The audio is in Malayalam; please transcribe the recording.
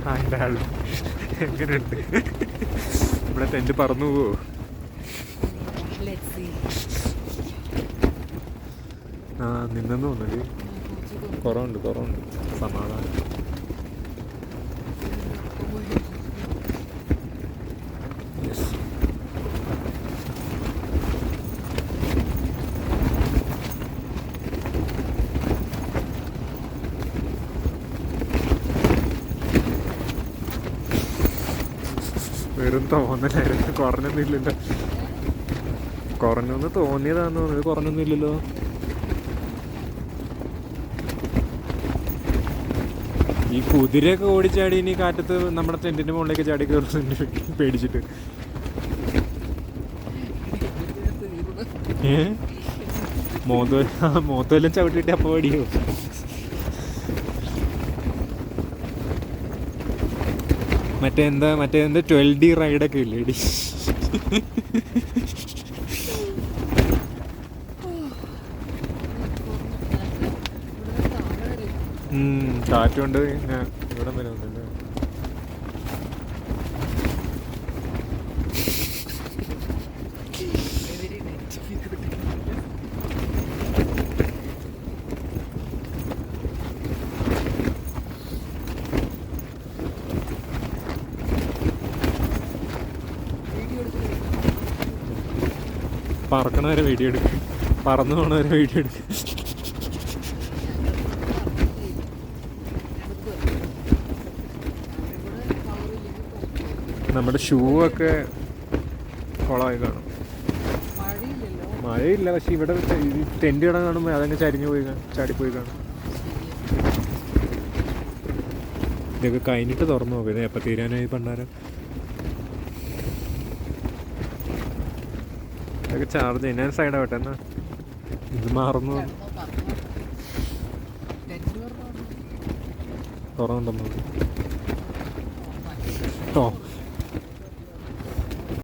അതിൻ്റെ ആൾ എങ്ങനെയുണ്ട്? ഇവിടെ ടെൻറ്റ് പറന്നു പോവോ? ആ നിന്നെന്ന് തോന്നുന്നത് കുറവുണ്ട് സമാധാനം. യെസ്. വെറും തോന്നലായിരുന്നു, കുറഞ്ഞൊന്നും ഇല്ലല്ലോ. കുറഞ്ഞൊന്ന് തോന്നിയതാന്ന് തോന്നുന്നത്, കുറഞ്ഞൊന്നും ഇല്ലല്ലോ. ഈ കുതിരയൊക്കെ ഓടിച്ചാടി ഇനി കാറ്റത്ത് നമ്മുടെ ടെൻറ്റിൻ്റെ മുകളിലേക്ക് ചാടി കയറുന്നുണ്ട് പേടിച്ചിട്ട്. മോത്തോലും ചവിട്ടിട്ട് അപ്പോൾ പേടിയോ? മറ്റേ എന്താ 12D റൈഡൊക്കെ ഇല്ലേ ഇടി? കാറ്റുകൊണ്ട് ഞാൻ ഇവിടെ വരെ വന്നില്ലേ. പറക്കണവരെ വീഡിയോ എടുക്കും, പറന്നു പോണവരെ വീഡിയോ എടുക്കും. നമ്മുടെ ഷൂ ഒക്കെ കുളമായി കാണും. മഴയില്ല, പക്ഷെ ഇവിടെ ടെൻറ്റ് കിടന്ന് കാണുമ്പോൾ അതങ്ങ് ചാടിപ്പോയി കാണും. ഇതൊക്കെ കഴിഞ്ഞിട്ട് തുറന്നു നോക്കും. ഇത് എപ്പോൾ തീരാനായി പണ്ടാരം. ഇതൊക്കെ ചാർജ് ചെയ്യാൻ സൈഡാവട്ടെ എന്നാ. ഇത് മാറുന്നു തുറന്നുണ്ടെന്നോ.